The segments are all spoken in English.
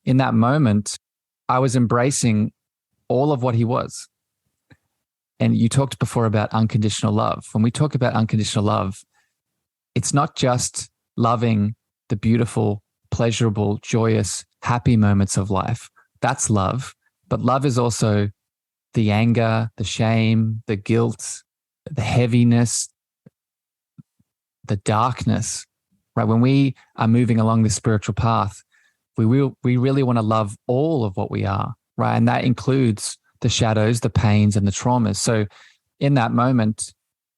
in that moment, I was embracing all of what he was. And you talked before about unconditional love. When we talk about unconditional love, it's not just loving the beautiful, pleasurable, joyous, happy moments of life. That's love. But love is also the anger, the shame, the guilt, the heaviness, the darkness, right? When we are moving along this spiritual path, we really want to love all of what we are, right? And that includes the shadows, the pains, and the traumas. So in that moment,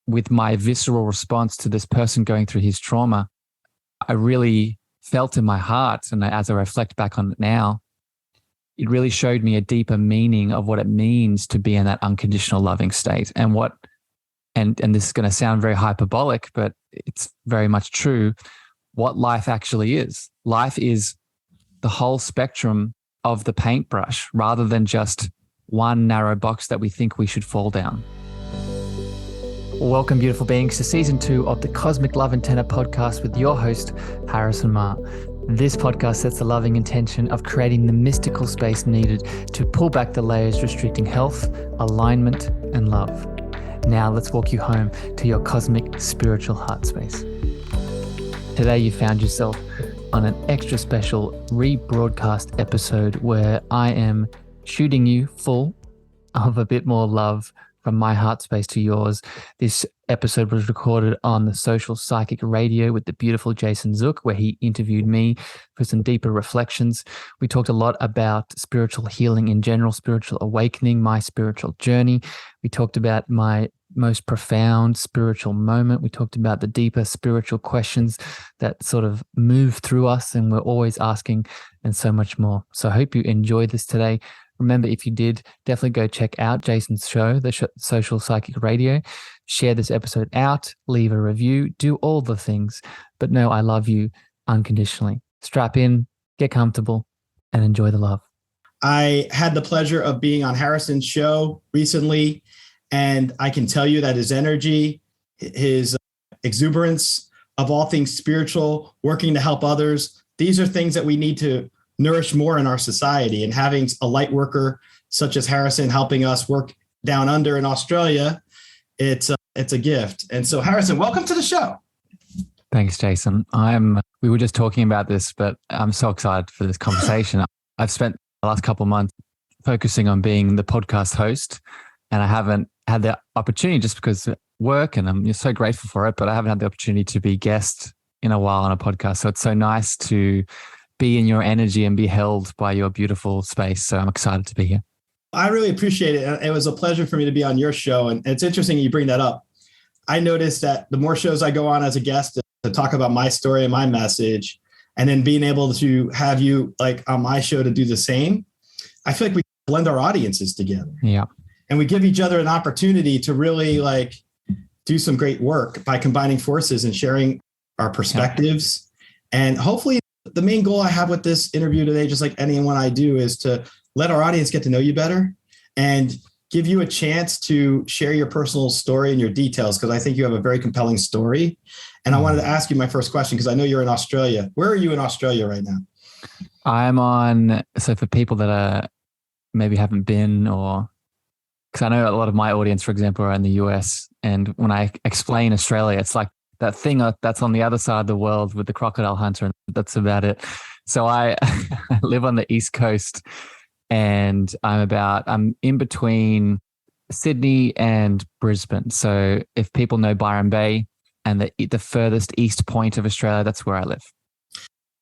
with my visceral response to this person going through his trauma, I really felt in my heart, and as I reflect back on it now, it really showed me a deeper meaning of what it means to be in that unconditional loving state. And this is going to sound very hyperbolic, but it's very much true, what life actually is. Life is the whole spectrum of the paintbrush rather than just one narrow box that we think we should fall down. Welcome, beautiful beings, to season 2 of the Cosmic Love Antenna podcast with your host, Harrison Meagher. This podcast sets the loving intention of creating the mystical space needed to pull back the layers restricting health, alignment, and love. Now let's walk you home to your cosmic spiritual heart space. Today you found yourself on an extra special rebroadcast episode where I am shooting you full of a bit more love from my heart space to yours. This episode was recorded on the Social Psychic Radio with the beautiful Jason Zuk, where he interviewed me for some deeper reflections. We talked a lot about spiritual healing in general, spiritual awakening, my spiritual journey. We talked about my most profound spiritual moment. We talked about the deeper spiritual questions that sort of move through us and we're always asking, and so much more. So I hope you enjoyed this today. Remember, if you did, definitely go check out Jason's show, the Social Psychic Radio. Share this episode out, leave a review, do all the things. But know I love you unconditionally. Strap in, get comfortable, and enjoy the love. I had the pleasure of being on Harrison's show recently, and I can tell you that his energy, his exuberance of all things spiritual, working to help others, these are things that we need to nourish more in our society. And having a light worker such as Harrison helping us work down under in Australia, it's a gift. And so, Harrison, welcome to the show. Thanks, Jason. We were just talking about this, but I'm so excited for this conversation. I've spent the last couple of months focusing on being the podcast host, and I haven't had the opportunity just because of work, and I'm so grateful for it, but I haven't had the opportunity to be guest in a while on a podcast. So it's so nice to be in your energy and be held by your beautiful space. So I'm excited to be here. I really appreciate it. It was a pleasure for me to be on your show. And it's interesting you bring that up. I noticed that the more shows I go on as a guest to talk about my story and my message, and then being able to have you like on my show to do the same, I feel like we blend our audiences together. Yeah. And we give each other an opportunity to really like do some great work by combining forces and sharing our perspectives. Yeah. And hopefully the main goal I have with this interview today, just like anyone I do, is to let our audience get to know you better and give you a chance to share your personal story and your details, because I think you have a very compelling story. And I wanted to ask you my first question, because I know you're in Australia. Where are you in Australia right now? So for people that are maybe haven't been, or because I know a lot of my audience, for example, are in the US. And when I explain Australia, it's like that thing that's on the other side of the world with the crocodile hunter, and that's about it. So I live on the East Coast, and I'm in between Sydney and Brisbane. So if people know Byron Bay and the furthest east point of Australia, that's where I live.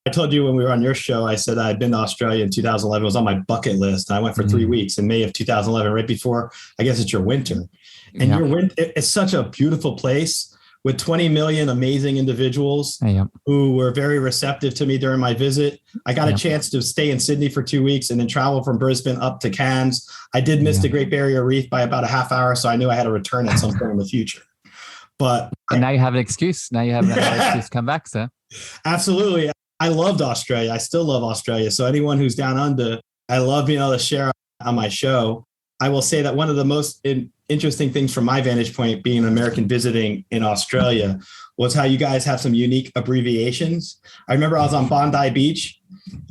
I told you when we were on your show, I said I'd been to Australia in 2011. It was on my bucket list. I went for 3 weeks in May of 2011, right before, I guess it's your winter. And it's such a beautiful place with 20 million amazing individuals who were very receptive to me during my visit. I got a chance to stay in Sydney for 2 weeks and then travel from Brisbane up to Cairns. I did miss the Great Barrier Reef by about a half hour, so I knew I had to return at some point in the future. But now you have an excuse. Now you have an excuse to come back, sir. Absolutely. I loved Australia. I still love Australia. So anyone who's down under, I love being able to share on my show. I will say that one of the most interesting things from my vantage point, being an American visiting in Australia, was how you guys have some unique abbreviations. I remember I was on Bondi Beach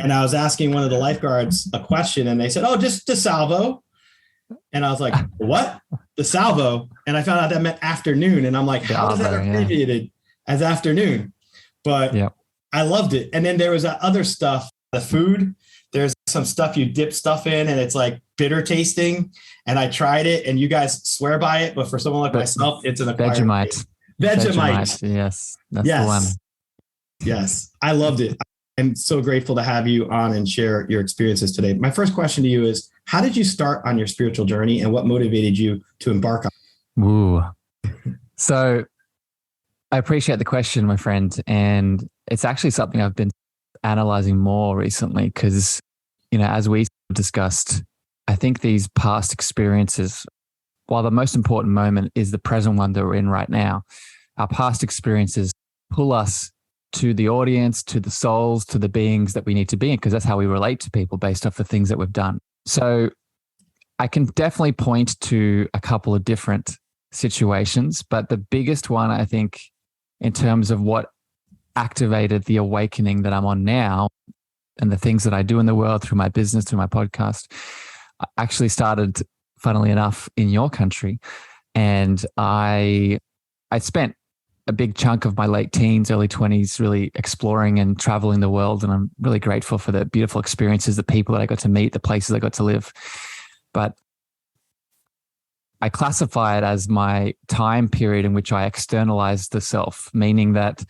and I was asking one of the lifeguards a question and they said, "Oh, just DeSalvo." And I was like, "What? DeSalvo?" And I found out that meant afternoon. And I'm like, how is that abbreviated as afternoon? But I loved it. And then there was that other stuff, the food. There's some stuff you dip stuff in and it's like bitter tasting. And I tried it and you guys swear by it. But for someone like myself, it's an acquired taste. Vegemite. Yes. That's the one. Yes. I loved it. I'm so grateful to have you on and share your experiences today. My first question to you is, how did you start on your spiritual journey and what motivated you to embark on? Ooh. So I appreciate the question, my friend. And it's actually something I've been analyzing more recently because, as we discussed, I think these past experiences, while the most important moment is the present one that we're in right now, our past experiences pull us to the audience, to the souls, to the beings that we need to be in, because that's how we relate to people based off the things that we've done. So I can definitely point to a couple of different situations, but the biggest one, I think, in terms of what activated the awakening that I'm on now and the things that I do in the world through my business, through my podcast, I actually started, funnily enough, in your country. And I spent a big chunk of my late teens, early 20s, really exploring and traveling the world. And I'm really grateful for the beautiful experiences, the people that I got to meet, the places I got to live. But I classify it as my time period in which I externalized the self, meaning that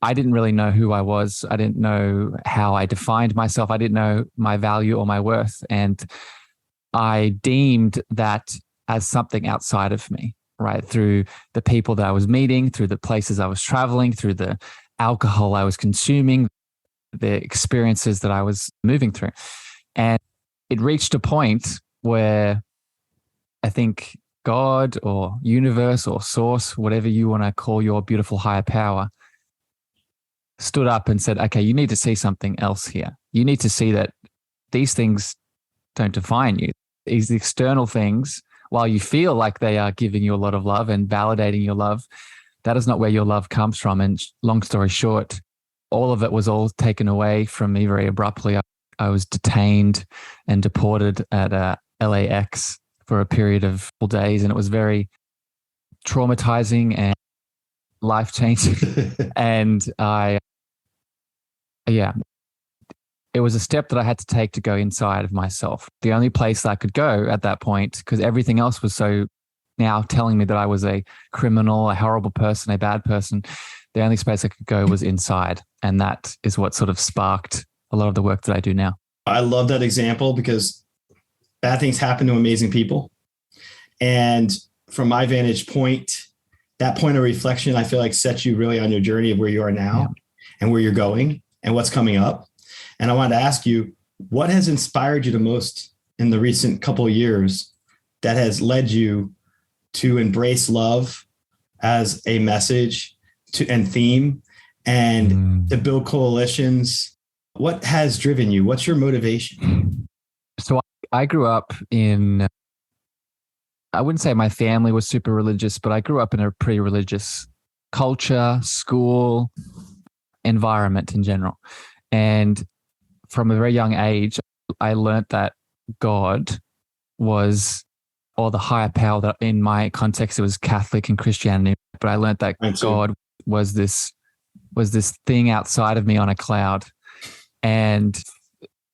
I didn't really know who I was. I didn't know how I defined myself. I didn't know my value or my worth. And I deemed that as something outside of me, right? Through the people that I was meeting, through the places I was traveling, through the alcohol I was consuming, the experiences that I was moving through. And it reached a point where I think God or universe or source, whatever you want to call your beautiful higher power, stood up and said, okay, you need to see something else here. You need to see that these things don't define you. These external things, while you feel like they are giving you a lot of love and validating your love, that is not where your love comes from. And long story short, all of it was all taken away from me very abruptly. I was detained and deported at LAX for a period of 4 days, and it was very traumatizing and life-changing. And it was a step that I had to take to go inside of myself. The only place I could go at that point, because everything else was so now telling me that I was a criminal, a horrible person, a bad person, the only space I could go was inside. And that is what sort of sparked a lot of the work that I do now. I love that example because bad things happen to amazing people. And from my vantage point, that point of reflection, I feel like sets you really on your journey of where you are now and where you're going and what's coming up. And I wanted to ask you, what has inspired you the most in the recent couple of years that has led you to embrace love as a message and theme and to build coalitions? What has driven you? What's your motivation? So I grew up in, I wouldn't say my family was super religious, but I grew up in a pretty religious culture, school, environment in general. And from a very young age, I learned that God was, or the higher power, that in my context, it was Catholic and Christianity, but I learned that God was this thing outside of me on a cloud. And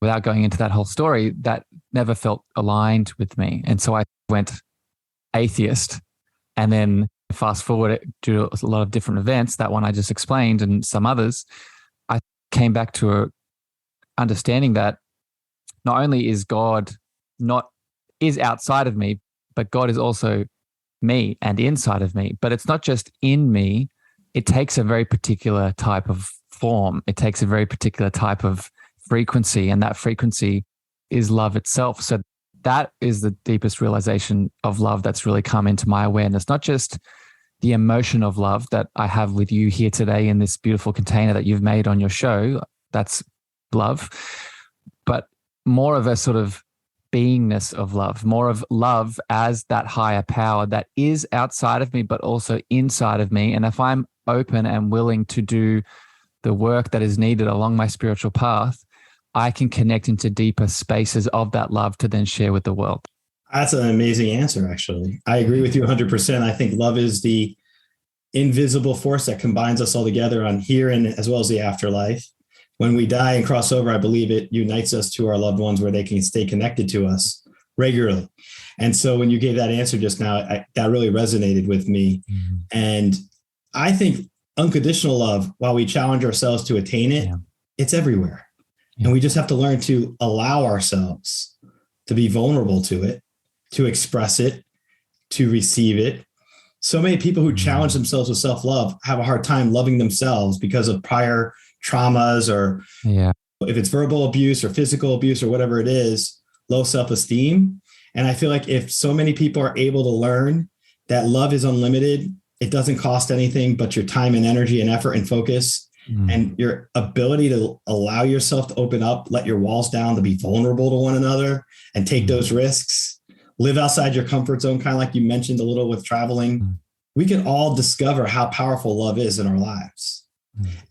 without going into that whole story, that never felt aligned with me. And so I went atheist. And then fast forward due to a lot of different events, that one I just explained and some others, I came back to a understanding that not only is God is outside of me, but God is also me and inside of me. But it's not just in me. It takes a very particular type of form. It takes a very particular type of frequency, and that frequency is love itself. So that is the deepest realization of love that's really come into my awareness, not just the emotion of love that I have with you here today in this beautiful container that you've made on your show. That's love, but more of a sort of beingness of love, more of love as that higher power that is outside of me, but also inside of me. And if I'm open and willing to do the work that is needed along my spiritual path, I can connect into deeper spaces of that love to then share with the world. That's an amazing answer, actually. I agree with you 100%. I think love is the invisible force that combines us all together on here and as well as the afterlife. When we die and cross over, I believe it unites us to our loved ones where they can stay connected to us regularly. And so when you gave that answer just now, that really resonated with me. Mm-hmm. And I think unconditional love, while we challenge ourselves to attain it, it's everywhere. Yeah. And we just have to learn to allow ourselves to be vulnerable to it, to express it, to receive it. So many people who challenge themselves with self-love have a hard time loving themselves because of prior traumas, or if it's verbal abuse or physical abuse or whatever it is, low self-esteem. And I feel like if so many people are able to learn that love is unlimited, it doesn't cost anything but your time and energy and effort and focus and your ability to allow yourself to open up, let your walls down, to be vulnerable to one another and take those risks, live outside your comfort zone, kind of like you mentioned a little with traveling. We can all discover how powerful love is in our lives.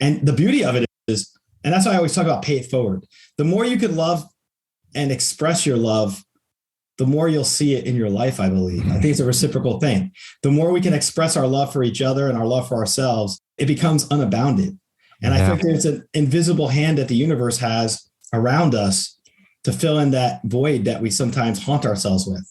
And the beauty of it is, and that's why I always talk about pay it forward. The more you can love and express your love, the more you'll see it in your life, I believe. I think it's a reciprocal thing. The more we can express our love for each other and our love for ourselves, it becomes unbounded. And I think there's an invisible hand that the universe has around us to fill in that void that we sometimes haunt ourselves with.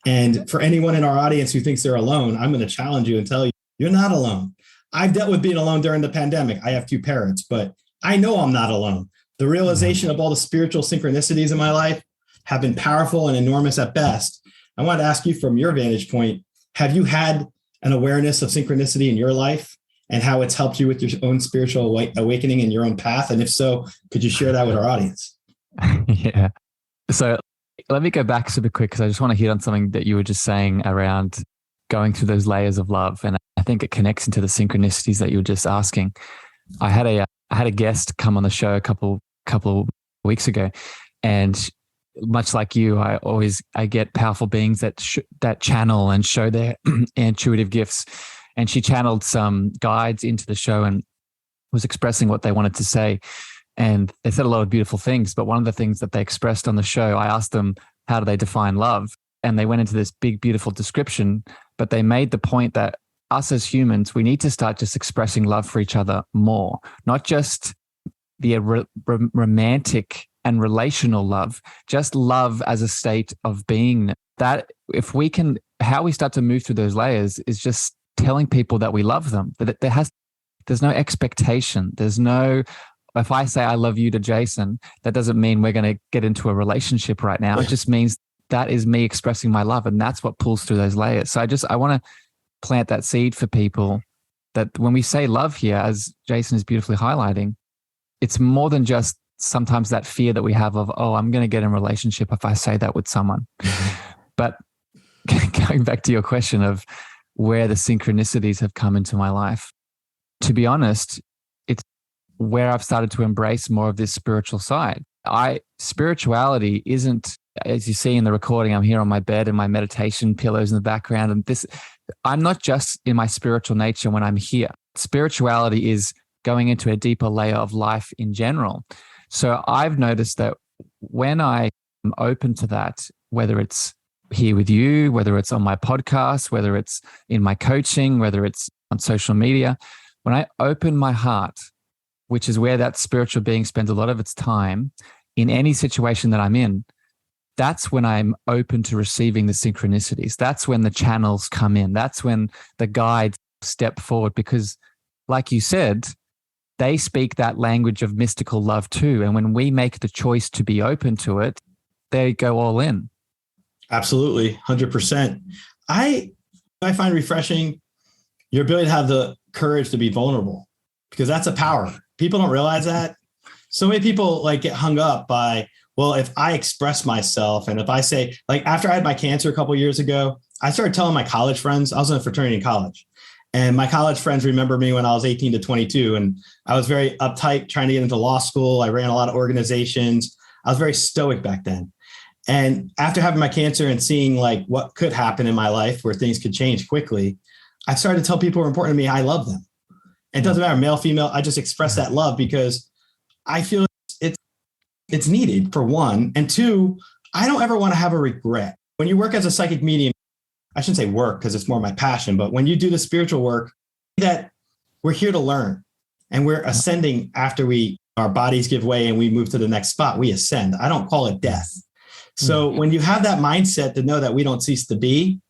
And for anyone in our audience who thinks they're alone, I'm going to challenge you and tell you, you're not alone. I've dealt with being alone during the pandemic. I have 2 parents, but I know I'm not alone. The realization of all the spiritual synchronicities in my life have been powerful and enormous at best. I want to ask you, from your vantage point, have you had an awareness of synchronicity in your life and how it's helped you with your own spiritual awakening in your own path? And if so, could you share that with our audience? Yeah. So let me go back super quick, because I just want to hit on something that you were just saying around going through those layers of love. And I think it connects into the synchronicities that you were just asking. I had a guest come on the show a couple weeks ago, and much like you, I get powerful beings that channel and show their intuitive gifts. And she channeled some guides into the show and was expressing what they wanted to say. And they said a lot of beautiful things. But one of the things that they expressed on the show, I asked them, how do they define love? And they went into this big, beautiful description. But they made the point that us as humans, we need to start just expressing love for each other more, not just the romantic and relational love, just love as a state of being. That if we can, how we start to move through those layers is just telling people that we love them, that there's no expectation. There's no, if I say I love you to Jason, that doesn't mean we're going to get into a relationship right now. It just means that is me expressing my love. And that's what pulls through those layers. So I want to plant that seed for people that when we say love here, as Jason is beautifully highlighting, it's more than just sometimes that fear that we have of, oh, I'm going to get in a relationship if I say that with someone. But going back to your question of where the synchronicities have come into my life, to be honest, it's where I've started to embrace more of this spiritual side. Spirituality isn't, as you see in the recording, I'm here on my bed and my meditation pillows in the background. And I'm not just in my spiritual nature when I'm here. Spirituality is going into a deeper layer of life in general. So I've noticed that when I am open to that, whether it's here with you, whether it's on my podcast, whether it's in my coaching, whether it's on social media, when I open my heart, which is where that spiritual being spends a lot of its time in any situation that I'm in, that's when I'm open to receiving the synchronicities. That's when the channels come in. That's when the guides step forward, because like you said, they speak that language of mystical love too. And when we make the choice to be open to it, they go all in. Absolutely. 100%. I find refreshing your ability to have the courage to be vulnerable, because that's a power. People don't realize that. So many people get hung up by, well, if I express myself and if I say, after I had my cancer a couple of years ago, I started telling my college friends. I was in a fraternity in college, and my college friends remember me when I was 18 to 22. And I was very uptight trying to get into law school. I ran a lot of organizations. I was very stoic back then. And after having my cancer and seeing like what could happen in my life where things could change quickly, I started to tell people who are important to me, I love them. It doesn't matter, male, female. I just express that love because I feel it's needed, for one. And two, I don't ever want to have a regret. When you work as a psychic medium, I shouldn't say work because it's more my passion, but when you do the spiritual work, that we're here to learn and we're ascending after our bodies give way and we move to the next spot, we ascend. I don't call it death. So when you have that mindset to know that we don't cease to be,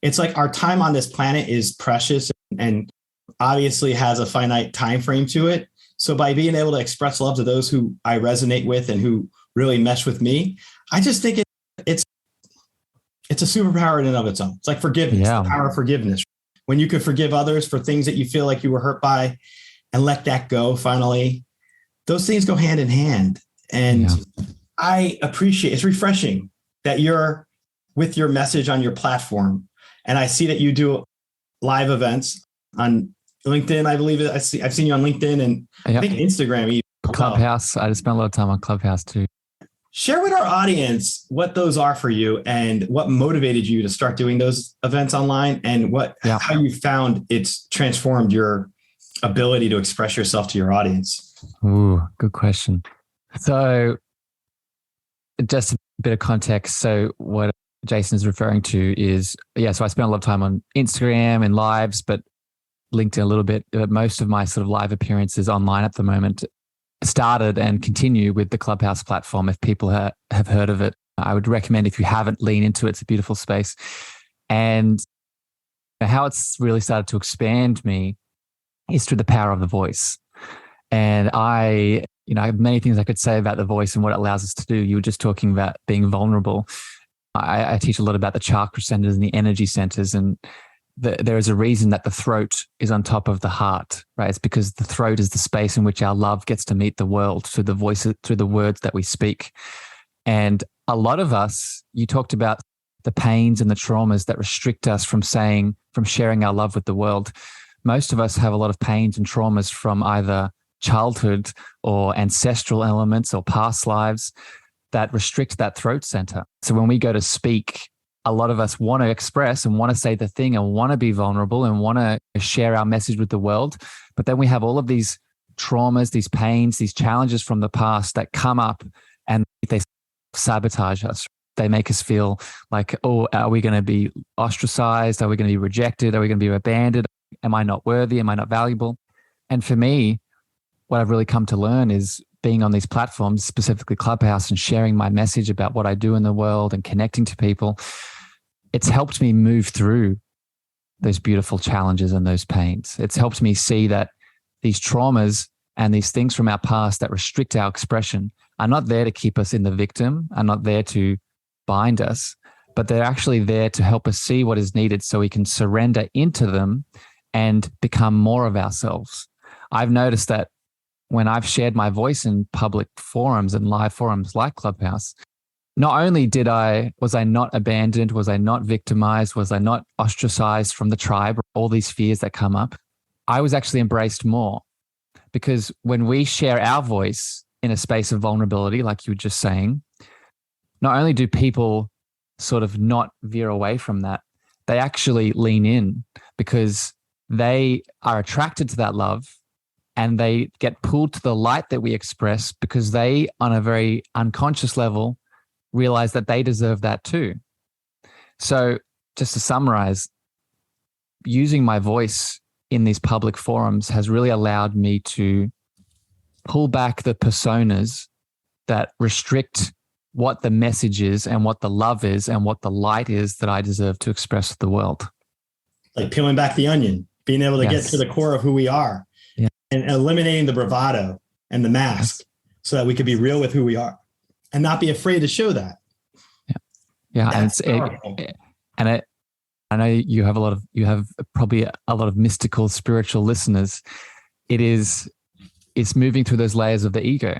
it's like our time on this planet is precious and obviously has a finite time frame to it. So by being able to express love to those who I resonate with and who really mesh with me, I just think it's a superpower in and of its own. It's like forgiveness, the power of forgiveness. When you could forgive others for things that you feel like you were hurt by and let that go finally, those things go hand in hand. And I appreciate, it's refreshing that you're with your message on your platform. And I see that you do live events on LinkedIn, I believe it. I've seen you on LinkedIn and I think Instagram. Even. Clubhouse. I just spent a lot of time on Clubhouse too. Share with our audience what those are for you and what motivated you to start doing those events online and how you found it's transformed your ability to express yourself to your audience. Ooh, good question. So just a bit of context. So what Jason is referring to is, so I spent a lot of time on Instagram and lives, but LinkedIn a little bit. Most of my sort of live appearances online at the moment started and continue with the Clubhouse platform. If people have heard of it, I would recommend, if you haven't, lean into it. It's a beautiful space. And how it's really started to expand me is through the power of the voice. And I have many things I could say about the voice and what it allows us to do. You were just talking about being vulnerable. I teach a lot about the chakra centers and the energy centers, and there is a reason that the throat is on top of the heart, right? It's because the throat is the space in which our love gets to meet the world through the voices, through the words that we speak. And a lot of us, you talked about the pains and the traumas that restrict us from sharing our love with the world. Most of us have a lot of pains and traumas from either childhood or ancestral elements or past lives that restrict that throat center. So when we go to speak, a lot of us want to express and want to say the thing and want to be vulnerable and want to share our message with the world. But then we have all of these traumas, these pains, these challenges from the past that come up and they sabotage us. They make us feel like, oh, are we going to be ostracized? Are we going to be rejected? Are we going to be abandoned? Am I not worthy? Am I not valuable? And for me, what I've really come to learn is being on these platforms, specifically Clubhouse, and sharing my message about what I do in the world and connecting to people. It's helped me move through those beautiful challenges and those pains. It's helped me see that these traumas and these things from our past that restrict our expression are not there to keep us in the victim, are not there to bind us, but they're actually there to help us see what is needed so we can surrender into them and become more of ourselves. I've noticed that when I've shared my voice in public forums and live forums like Clubhouse, not only was I not abandoned, was I not victimized, was I not ostracized from the tribe, all these fears that come up, I was actually embraced more. Because when we share our voice in a space of vulnerability, like you were just saying, not only do people sort of not veer away from that, they actually lean in because they are attracted to that love. And they get pulled to the light that we express because they, on a very unconscious level, realize that they deserve that too. So just to summarize, using my voice in these public forums has really allowed me to pull back the personas that restrict what the message is and what the love is and what the light is that I deserve to express to the world. Like peeling back the onion, being able to get to the core of who we are. And eliminating the bravado and the mask so that we could be real with who we are and not be afraid to show that. Yeah. And I know you have probably a lot of mystical, spiritual listeners. It's moving through those layers of the ego,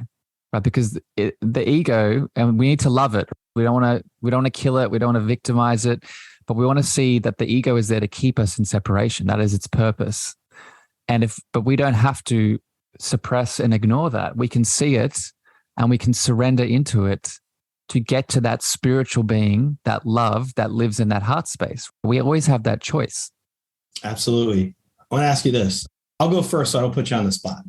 right? Because the ego, and we need to love it. We don't want to kill it. We don't want to victimize it, but we want to see that the ego is there to keep us in separation. That is its purpose. But we don't have to suppress and ignore that. We can see it and we can surrender into it to get to that spiritual being, that love that lives in that heart space. We always have that choice. Absolutely. I want to ask you this. I'll go first so I don't put you on the spot.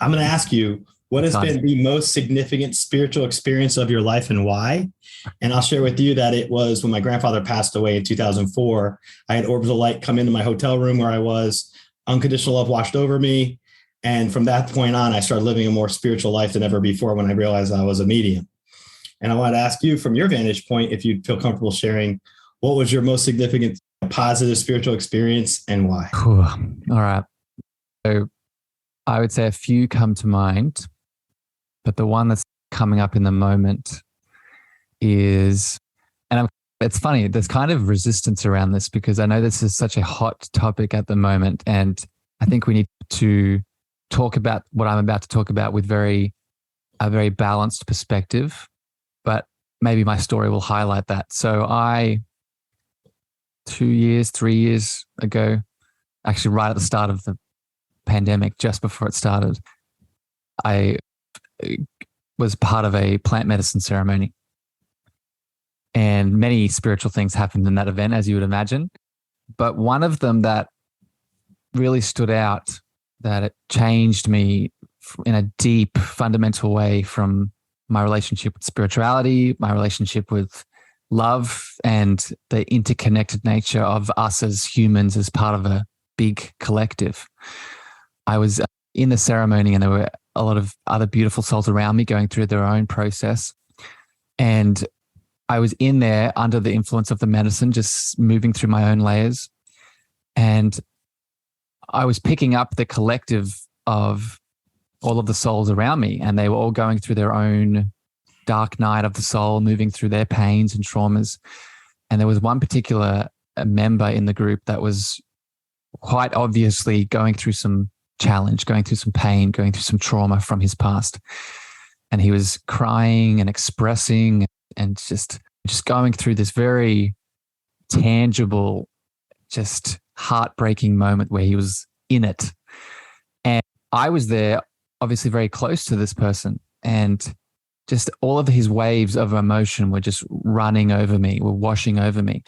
I'm going to ask you, what has been the most significant spiritual experience of your life and why? And I'll share with you that it was when my grandfather passed away in 2004. I had orbs of light come into my hotel room where I was. Unconditional love washed over me. And from that point on, I started living a more spiritual life than ever before when I realized I was a medium. And I want to ask you, from your vantage point, if you'd feel comfortable sharing, what was your most significant positive spiritual experience and why? All right. So I would say a few come to mind, but the one that's coming up in the moment is, it's funny, there's kind of resistance around this because I know this is such a hot topic at the moment. And I think we need to talk about what I'm about to talk about with a very balanced perspective, but maybe my story will highlight that. So 3 years ago, actually right at the start of the pandemic, just before it started, I was part of a plant medicine ceremony. And many spiritual things happened in that event, as you would imagine. But one of them that really stood out, that it changed me in a deep, fundamental way from my relationship with spirituality, my relationship with love, and the interconnected nature of us as humans as part of a big collective. I was in the ceremony and there were a lot of other beautiful souls around me going through their own process. And I was in there under the influence of the medicine, just moving through my own layers. And I was picking up the collective of all of the souls around me, and they were all going through their own dark night of the soul, moving through their pains and traumas. And there was one particular member in the group that was quite obviously going through some challenge, going through some pain, going through some trauma from his past. And he was crying and expressing and just going through this very tangible, just heartbreaking moment where he was in it. And I was there, obviously very close to this person, and just all of his waves of emotion were just running over me, were washing over me.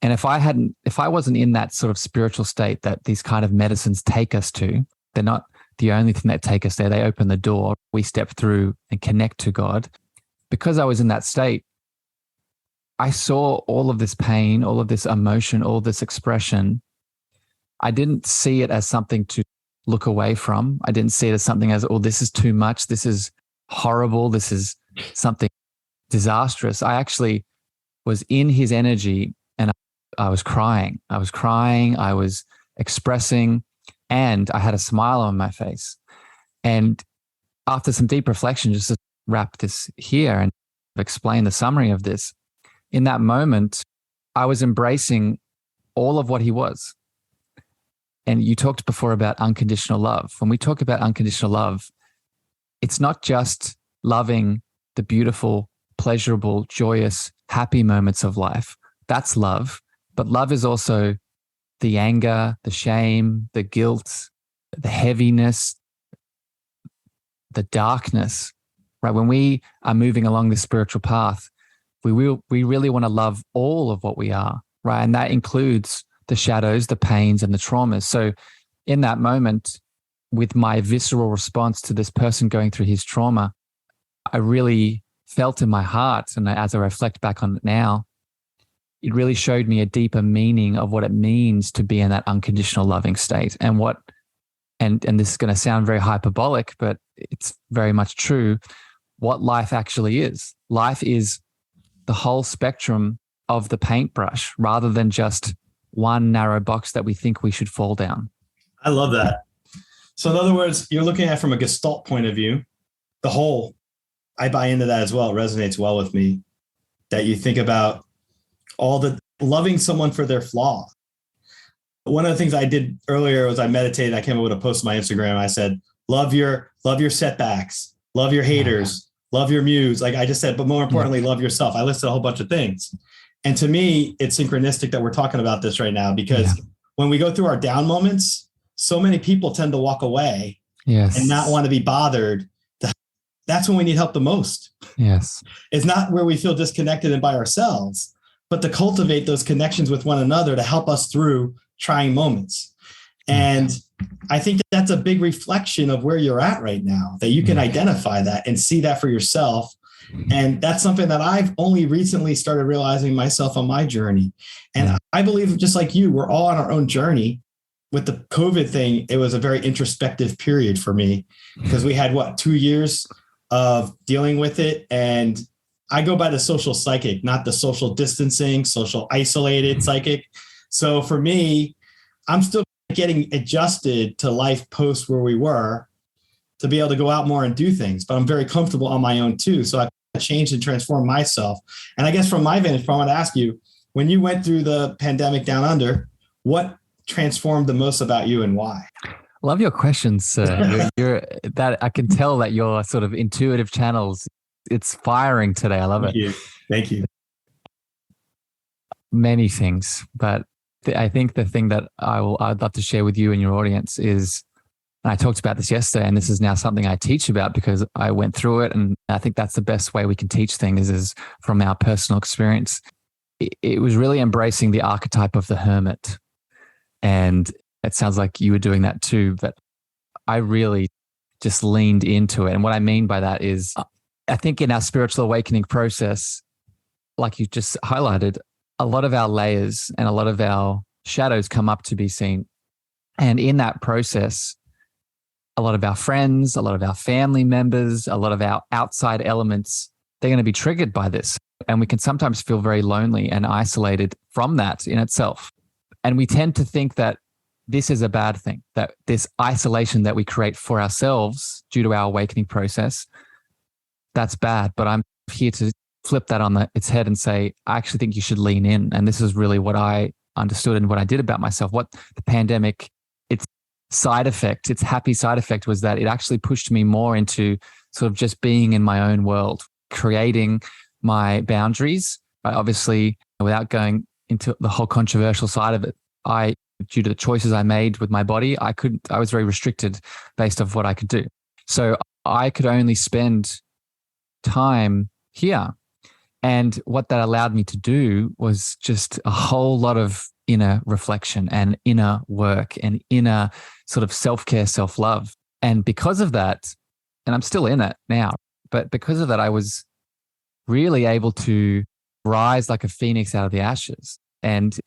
And if I wasn't in that sort of spiritual state that these kind of medicines take us to, they're not the only thing that take us there. They open the door. We step through and connect to God. Because I was in that state, I saw all of this pain, all of this emotion, all this expression. I didn't see it as something to look away from. I didn't see it as something as, oh, this is too much. This is horrible. This is something disastrous. I actually was in his energy and I was crying. I was expressing, and I had a smile on my face. And after some deep reflection, just to wrap this here and explain the summary of this, in that moment, I was embracing all of what he was. And you talked before about unconditional love. When we talk about unconditional love, it's not just loving the beautiful, pleasurable, joyous, happy moments of life. That's love. But love is also the anger, the shame, the guilt, the heaviness, the darkness, right? When we are moving along the spiritual path, we really want to love all of what we are, right? And that includes the shadows, the pains, and the traumas. So in that moment, with my visceral response to this person going through his trauma, I really felt in my heart, and as I reflect back on it now, it really showed me a deeper meaning of what it means to be in that unconditional loving state. And and this is going to sound very hyperbolic, but it's very much true, what life actually is. Life is the whole spectrum of the paintbrush rather than just one narrow box that we think we should fall down. I love that. So in other words, you're looking at it from a Gestalt point of view, the whole. I buy into that as well. It resonates well with me that you think about all the loving someone for their flaw. One of the things I did earlier was I meditated. I came up with a post on my Instagram. I said, love your setbacks, love your haters, love your muse. Like I just said, but more importantly, love yourself. I listed a whole bunch of things. And to me, it's synchronistic that we're talking about this right now, because when we go through our down moments, so many people tend to walk away and not want to be bothered. that's when we need help the most. Yes. It's not where we feel disconnected and by ourselves, but to cultivate those connections with one another to help us through trying moments. And I think that's a big reflection of where you're at right now, that you can identify that and see that for yourself. And that's something that I've only recently started realizing myself on my journey. And I believe, just like you, we're all on our own journey. With the COVID thing, it was a very introspective period for me because we had 2 years of dealing with it. And I go by the social psychic, not the social distancing, social isolated psychic. So for me, I'm still getting adjusted to life post where we were to be able to go out more and do things, but I'm very comfortable on my own too. So I've changed and transformed myself. And I guess from my vantage point, I want to ask you, when you went through the pandemic down under, what transformed the most about you and why? Love your questions, sir. You're that I can tell that your sort of intuitive channels, it's firing today. I love it. Thank you. Many things, but I think the thing that I'd love to share with you and your audience is, and I talked about this yesterday, and this is now something I teach about because I went through it, and I think that's the best way we can teach things is from our personal experience. It was really embracing the archetype of the hermit. And it sounds like you were doing that too, but I really just leaned into it. And what I mean by that is, I think in our spiritual awakening process, like you just highlighted, a lot of our layers and a lot of our shadows come up to be seen. And in that process, a lot of our friends, a lot of our family members, a lot of our outside elements, they're going to be triggered by this. And we can sometimes feel very lonely and isolated from that in itself. And we tend to think that this is a bad thing, that this isolation that we create for ourselves due to our awakening process, that's bad. But I'm here to flip that on its head and say, I actually think you should lean in. And this is really what I understood and what I did about myself. What the pandemic, its side effect, its happy side effect was that it actually pushed me more into sort of just being in my own world, creating my boundaries. Obviously, without going into the whole controversial side of it, due to the choices I made with my body, I was very restricted based off what I could do. So I could only spend time here. And what that allowed me to do was just a whole lot of inner reflection and inner work and inner sort of self-care, self-love. And because of that, and I'm still in it now, but because of that, I was really able to rise like a phoenix out of the ashes. And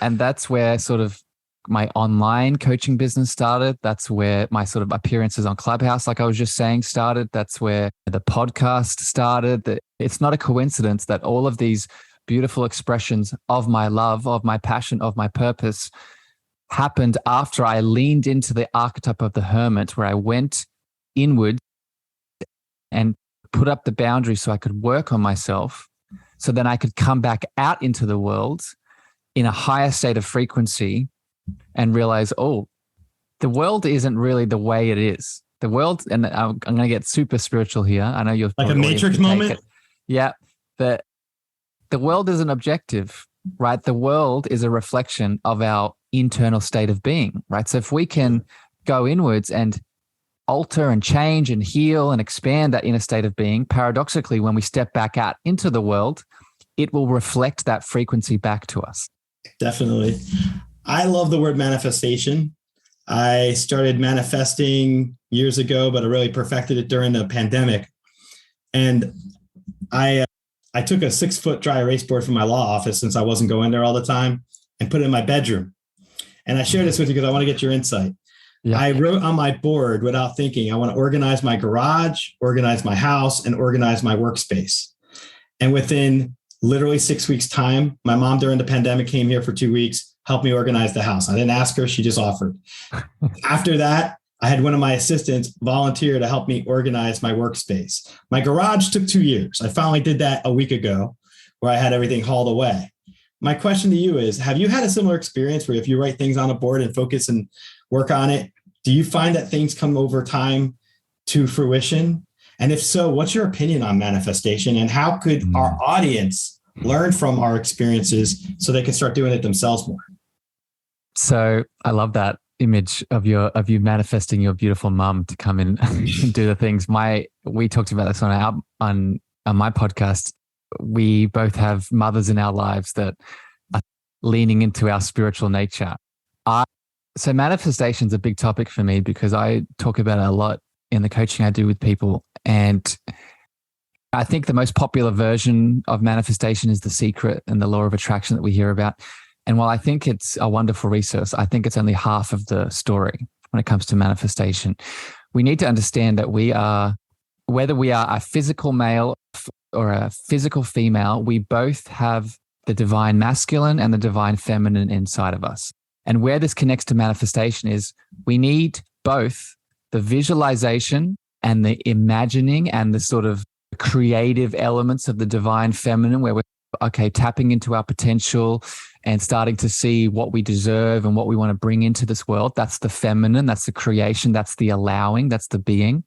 and that's where sort of my online coaching business started. That's where my sort of appearances on Clubhouse, like I was just saying, started. That's where the podcast started. It's not a coincidence that all of these beautiful expressions of my love, of my passion, of my purpose happened after I leaned into the archetype of the hermit, where I went inward and put up the boundaries so I could work on myself, so then I could come back out into the world in a higher state of frequency and realize, oh, the world isn't really the way it is. The world, and I'm going to get super spiritual here. I know you're like a Matrix moment. Yeah. The world isn't objective, right? The world is a reflection of our internal state of being, right? So if we can go inwards and alter and change and heal and expand that inner state of being, paradoxically, when we step back out into the world, it will reflect that frequency back to us. Definitely. I love the word manifestation. I started manifesting years ago, but I really perfected it during the pandemic. And I took a 6-foot dry erase board from my law office, since I wasn't going there all the time, and put it in my bedroom. And I share this with you because I want to get your insight. Yeah. I wrote on my board without thinking, I want to organize my garage, organize my house, and organize my workspace. And within literally 6 weeks' time, my mom during the pandemic came here for 2 weeks, helped me organize the house. I didn't ask her, she just offered. After that, I had one of my assistants volunteer to help me organize my workspace. My garage took 2 years. I finally did that a week ago, where I had everything hauled away. My question to you is, have you had a similar experience where if you write things on a board and focus and work on it, do you find that things come over time to fruition? And if so, what's your opinion on manifestation, and how could our audience learn from our experiences so they can start doing it themselves more? So I love that. image of you manifesting your beautiful mum to come in and do the things. We talked about this on my podcast. We both have mothers in our lives that are leaning into our spiritual nature. So manifestation is a big topic for me because I talk about it a lot in the coaching I do with people. And I think the most popular version of manifestation is The Secret and the law of attraction that we hear about. And while I think it's a wonderful resource, I think it's only half of the story when it comes to manifestation. We need to understand that whether we are a physical male or a physical female, we both have the divine masculine and the divine feminine inside of us. And where this connects to manifestation is we need both the visualization and the imagining and the sort of creative elements of the divine feminine, where we're tapping into our potential and starting to see what we deserve and what we want to bring into this world. That's the feminine, that's the creation, that's the allowing, that's the being.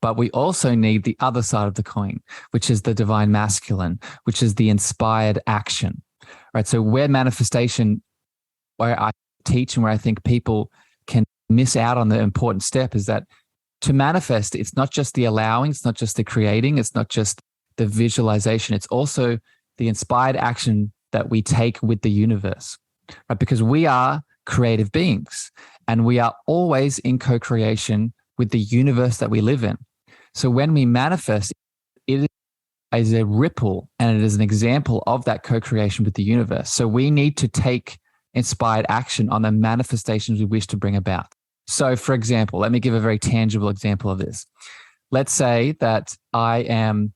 But we also need the other side of the coin, which is the divine masculine, which is the inspired action, right? So where I teach and where I think people can miss out on the important step is that to manifest, it's not just the allowing, it's not just the creating, it's not just the visualization, it's also the inspired action that we take with the universe, right? Because we are creative beings and we are always in co-creation with the universe that we live in. So when we manifest, it is a ripple and it is an example of that co-creation with the universe. So we need to take inspired action on the manifestations we wish to bring about. So for example, let me give a very tangible example of this. Let's say that I am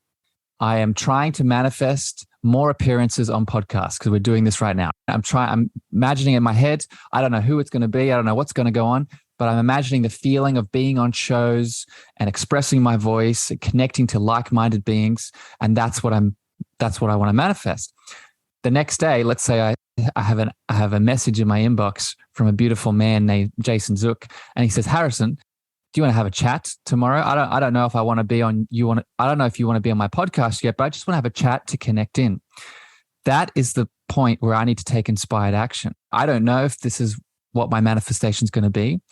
trying to manifest more appearances on podcasts because we're doing this right now. I'm imagining in my head, I don't know who it's going to be. I don't know what's going to go on, but I'm imagining the feeling of being on shows and expressing my voice, and connecting to like-minded beings. And that's what I want to manifest. The next day, let's say I have a message in my inbox from a beautiful man named Jason Zuk. And he says, Harrison, do you want to have a chat tomorrow? I don't know if I want to be on I don't know if you want to be on my podcast yet, but I just want to have a chat to connect in. That is the point where I need to take inspired action. I don't know if this is what my manifestation is going to be,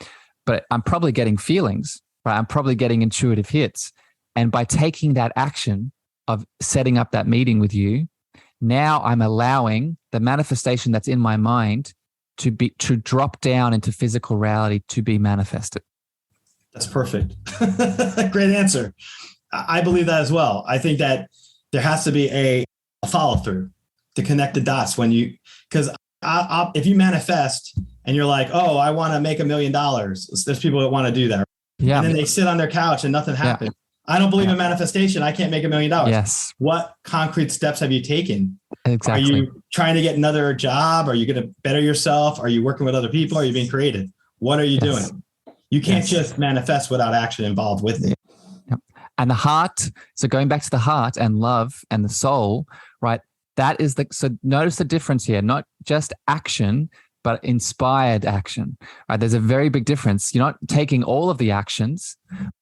but I'm probably getting feelings, right? I'm probably getting intuitive hits. And by taking that action of setting up that meeting with you, now I'm allowing the manifestation that's in my mind to drop down into physical reality to be manifested. That's perfect. Great answer. I believe that as well. I think that there has to be a follow through to connect the dots because if you manifest and you're like, oh, I want to make $1 million. There's people that want to do that. Yeah. And then they sit on their couch and nothing happens. Yeah. I don't believe in manifestation. I can't make $1 million. Yes. What concrete steps have you taken? Exactly. Are you trying to get another job? Are you going to better yourself? Are you working with other people? Are you being creative? What are you doing? You can't just manifest without action involved with it. Yep. And the heart, so going back to the heart and love and the soul, right? So notice the difference here, not just action, but inspired action, right? There's a very big difference. You're not taking all of the actions.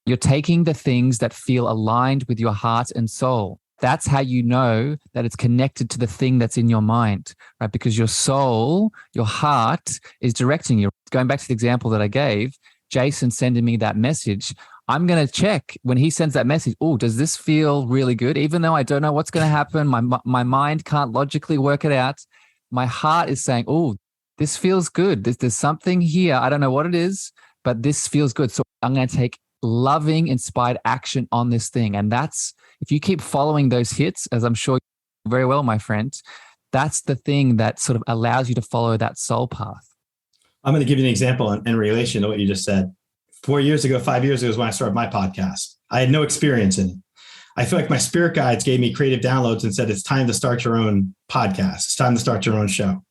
You're taking the things that feel aligned with your heart and soul. That's how you know that it's connected to the thing that's in your mind, right? Because your soul, your heart is directing you. Going back to the example that I gave, Jason sending me that message, I'm going to check when he sends that message. Oh, does this feel really good? Even though I don't know what's going to happen, my mind can't logically work it out. My heart is saying, oh, this feels good. There's something here. I don't know what it is, but this feels good. So I'm going to take loving, inspired action on this thing. And that's, if you keep following those hits, as I'm sure you do very well, my friend, that's the thing that sort of allows you to follow that soul path. I'm going to give you an example in relation to what you just said. 5 years ago is when I started my podcast. I had no experience in it. I feel like my spirit guides gave me creative downloads and said, it's time to start your own podcast. It's time to start your own show.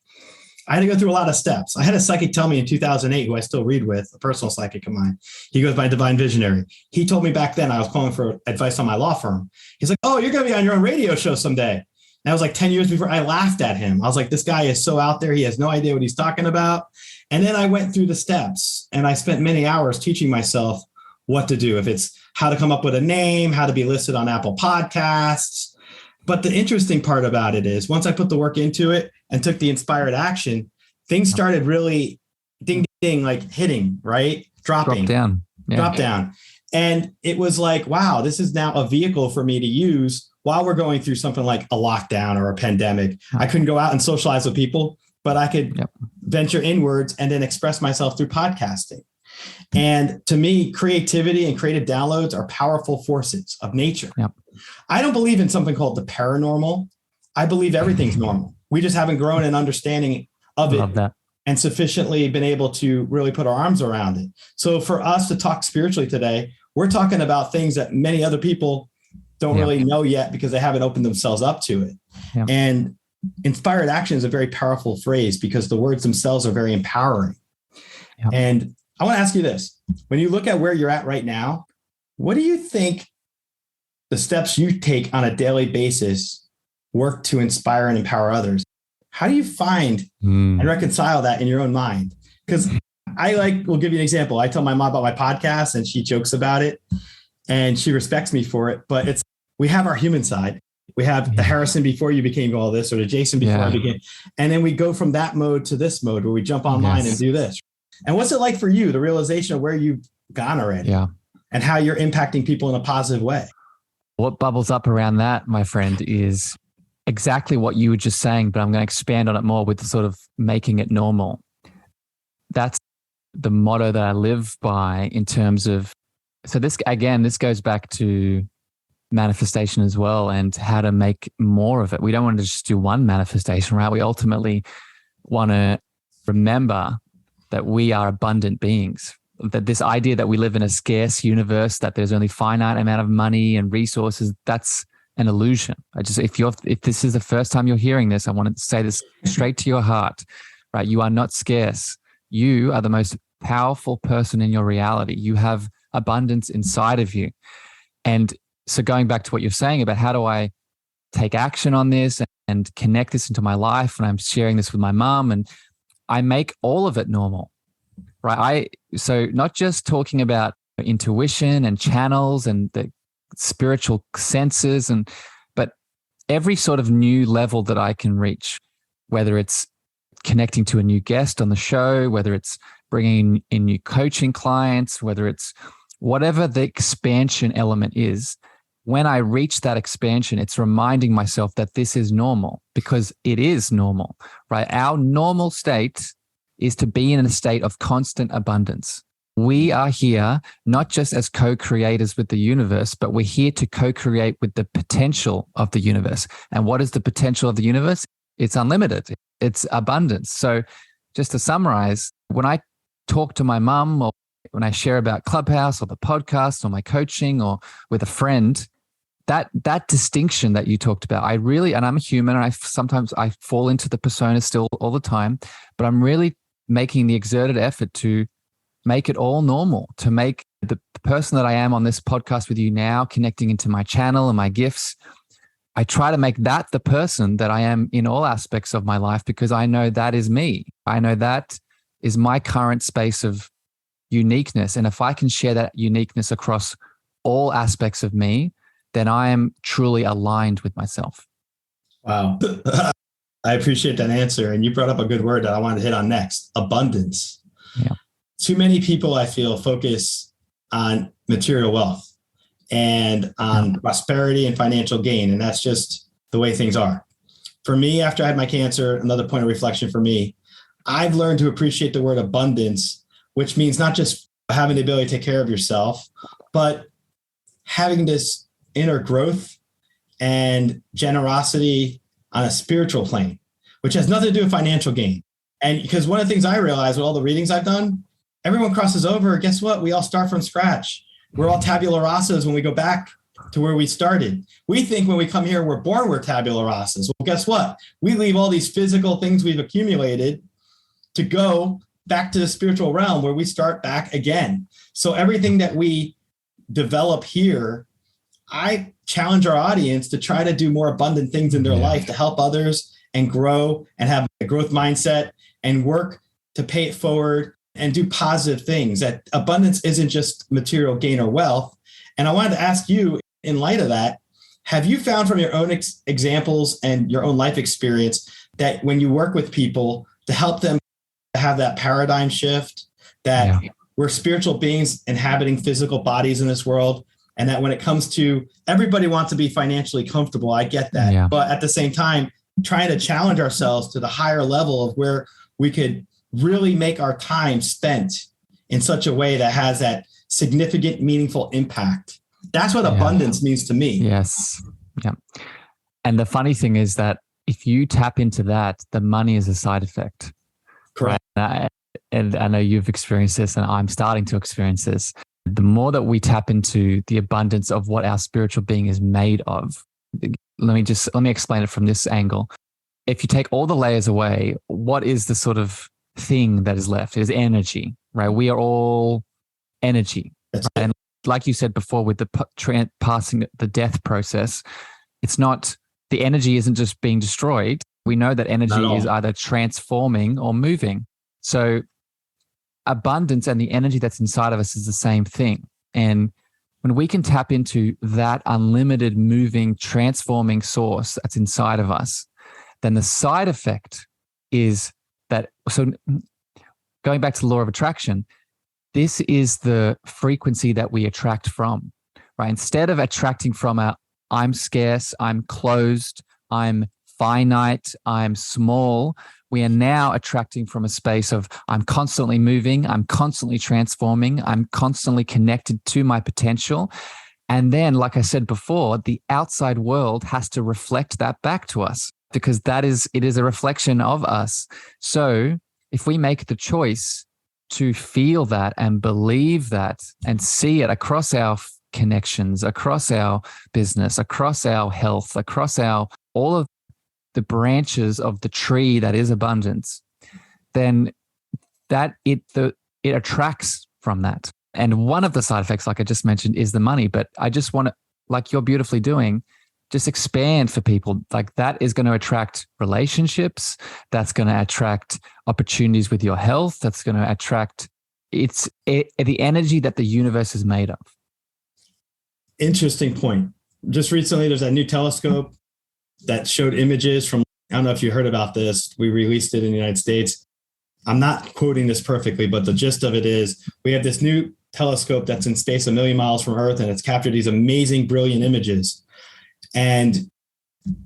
I had to go through a lot of steps. I had a psychic tell me in 2008, who I still read with, a personal psychic of mine. He goes by Divine Visionary. He told me back then, I was calling for advice on my law firm. He's like, oh, you're going to be on your own radio show someday. And that was like 10 years before. I laughed at him. I was like, this guy is so out there. He has no idea what he's talking about. And then I went through the steps and I spent many hours teaching myself what to do. If it's how to come up with a name, how to be listed on Apple Podcasts. But the interesting part about it is once I put the work into it and took the inspired action, things started really ding, thing like hitting, right? Dropping. Drop down. Yeah. Drop down. And it was like, wow, this is now a vehicle for me to use while we're going through something like a lockdown or a pandemic. I couldn't go out and socialize with people, but I could venture inwards and then express myself through podcasting. And to me, creativity and creative downloads are powerful forces of nature. Yep. I don't believe in something called the paranormal. I believe everything's normal. We just haven't grown in understanding of it. Love that. And sufficiently been able to really put our arms around it. So for us to talk spiritually today, we're talking about things that many other people don't really know yet because they haven't opened themselves up to it. Yeah. And inspired action is a very powerful phrase because the words themselves are very empowering. Yeah. And I want to ask you this. When you look at where you're at right now, what do you think the steps you take on a daily basis work to inspire and empower others? How do you find and reconcile that in your own mind? Because we'll give you an example. I tell my mom about my podcast and she jokes about it and she respects me for it. But we have our human side. We have the Harrison before you became all this, or the Jason before I became. And then we go from that mode to this mode where we jump online and do this. And what's it like for you, the realization of where you've gone already and how you're impacting people in a positive way? What bubbles up around that, my friend, is exactly what you were just saying, but I'm going to expand on it more with the sort of making it normal. That's the motto that I live by in terms of, so this goes back to manifestation as well and how to make more of it. We don't want to just do one manifestation, right? We ultimately want to remember that we are abundant beings, that this idea that we live in a scarce universe, that there's only finite amount of money and resources, that's an illusion. If this is the first time you're hearing this, I want to say this straight to your heart, right? You are not scarce. You are the most powerful person in your reality. You have abundance inside of you. And so going back to what you're saying about how do I take action on this and connect this into my life, and I'm sharing this with my mom, and I make all of it normal, right? So not just talking about intuition and channels and the spiritual senses, but every sort of new level that I can reach, whether it's connecting to a new guest on the show, whether it's bringing in new coaching clients, whether it's whatever the expansion element is, when I reach that expansion, it's reminding myself that this is normal because it is normal, right? Our normal state is to be in a state of constant abundance. We are here not just as co-creators with the universe, but we're here to co-create with the potential of the universe. And what is the potential of the universe? It's unlimited. It's abundance. So just to summarize, when I talk to my mom or when I share about Clubhouse or the podcast or my coaching or with a friend, that distinction that you talked about, and I'm a human and sometimes I fall into the persona still all the time, but I'm really making the exerted effort to make it all normal, to make the person that I am on this podcast with you now, connecting into my channel and my gifts. I try to make that the person that I am in all aspects of my life because I know that is me. I know that is my current space of uniqueness. And if I can share that uniqueness across all aspects of me, then I am truly aligned with myself. Wow. I appreciate that answer. And you brought up a good word that I wanted to hit on next, abundance. Yeah. Too many people, I feel, focus on material wealth and on prosperity and financial gain. And that's just the way things are. For me, after I had my cancer, another point of reflection for me, I've learned to appreciate the word abundance, which means not just having the ability to take care of yourself, but having this inner growth and generosity on a spiritual plane, which has nothing to do with financial gain. And because one of the things I realized with all the readings I've done, everyone crosses over. Guess what? We all start from scratch. We're all tabula rasas when we go back to where we started. We think when we come here, we're born, we're tabula rasas. Well, guess what? We leave all these physical things we've accumulated to go back to the spiritual realm where we start back again. So everything that we develop here, I challenge our audience to try to do more abundant things in their life to help others and grow and have a growth mindset and work to pay it forward and do positive things. That abundance isn't just material gain or wealth. And I wanted to ask you, in light of that, have you found from your own examples and your own life experience that when you work with people to help them have that paradigm shift that we're spiritual beings inhabiting physical bodies in this world. And that when it comes to everybody wants to be financially comfortable, I get that. Yeah. But at the same time, trying to challenge ourselves to the higher level of where we could really make our time spent in such a way that has that significant, meaningful impact. That's what abundance means to me. Yes. Yeah. And the funny thing is that if you tap into that, the money is a side effect. Correct. Right? And I know you've experienced this, and I'm starting to experience this. The more that we tap into the abundance of what our spiritual being is made of, let me explain it from this angle. If you take all the layers away, what is the sort of thing that is left? It is energy, right? We are all energy. Right? And like you said before, with the passing the death process, it's not, the energy isn't just being destroyed. We know that energy is either transforming or moving. So abundance and the energy that's inside of us is the same thing. And when we can tap into that unlimited, moving, transforming source that's inside of us, then the side effect is that, so going back to the law of attraction, this is the frequency that we attract from, right? Instead of attracting from I'm scarce, I'm closed, I'm finite, I'm small, we are now attracting from a space of I'm constantly moving, I'm constantly transforming, I'm constantly connected to my potential. And then, like I said before, the outside world has to reflect that back to us because it is a reflection of us. So if we make the choice to feel that and believe that and see it across our connections, across our business, across our health, across all of the branches of the tree that is abundance, then that it attracts from that. And one of the side effects, like I just mentioned, is the money. But I just want to, like you're beautifully doing, just expand for people. Like that is going to attract relationships. That's going to attract opportunities with your health. That's going to attract the energy that the universe is made of. Interesting point. Just recently, there's that new telescope that showed images from, I don't know if you heard about this. We released it in the United States. I'm not quoting this perfectly, but the gist of it is we have this new telescope that's in space 1 million miles from Earth, and it's captured these amazing, brilliant images. And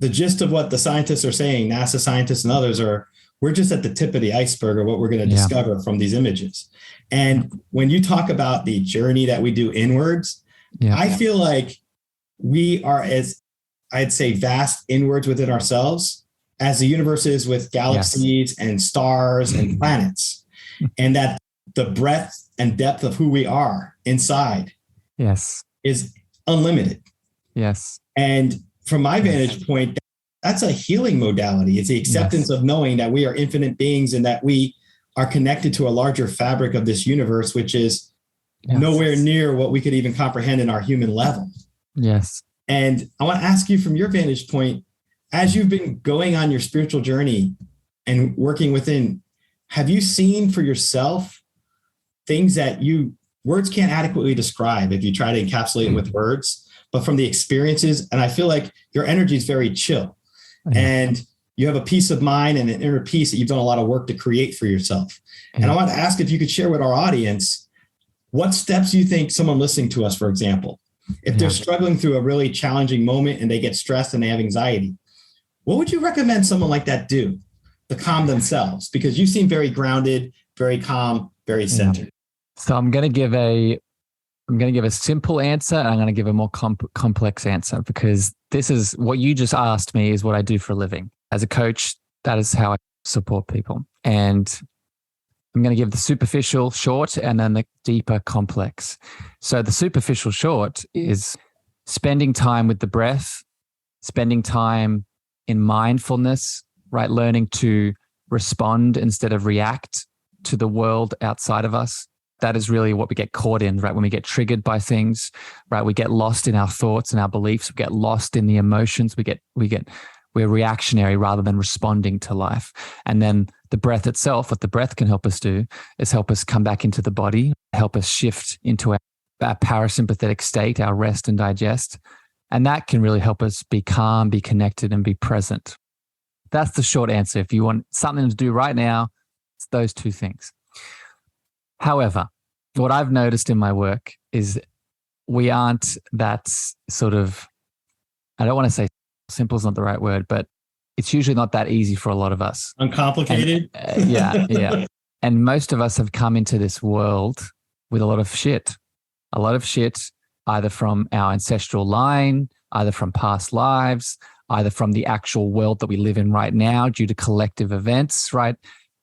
the gist of what the scientists are saying, NASA scientists and others, are we're just at the tip of the iceberg of what we're going to discover from these images. And when you talk about the journey that we do inwards, I feel like we are, as I'd say, vast inwards within ourselves as the universe is with galaxies and stars and planets, and that the breadth and depth of who we are inside is unlimited. Yes. And from my vantage point, that's a healing modality. It's the acceptance of knowing that we are infinite beings and that we are connected to a larger fabric of this universe, which is nowhere near what we could even comprehend in our human level. Yes. And I want to ask you from your vantage point, as you've been going on your spiritual journey and working within, have you seen for yourself things that words can't adequately describe if you try to encapsulate it with words, but from the experiences? And I feel like your energy is very chill and you have a peace of mind and an inner peace that you've done a lot of work to create for yourself. And I want to ask if you could share with our audience, what steps you think someone listening to us, for example, if they're struggling through a really challenging moment and they get stressed and they have anxiety, what would you recommend someone like that do to calm themselves? Because you seem very grounded, very calm, very centered. So I'm going to give a simple answer, and I'm going to give a more complex answer, because this is what you just asked me is what I do for a living. As a coach, that is how I support people. And I'm going to give the superficial short and then the deeper complex. So the superficial short is spending time with the breath, spending time in mindfulness, right? Learning to respond instead of react to the world outside of us. That is really what we get caught in, right? When we get triggered by things, right? We get lost in our thoughts and our beliefs. We get lost in the emotions. We're reactionary rather than responding to life. And then the breath itself, what the breath can help us do is help us come back into the body, help us shift into our parasympathetic state, our rest and digest. And that can really help us be calm, be connected, and be present. That's the short answer. If you want something to do right now, it's those two things. However, what I've noticed in my work is we aren't that sort of, I don't want to say simple is not the right word, but it's usually not that easy for a lot of us. Uncomplicated. And, yeah. And most of us have come into this world with a lot of shit, either from our ancestral line, either from past lives, either from the actual world that we live in right now due to collective events, right?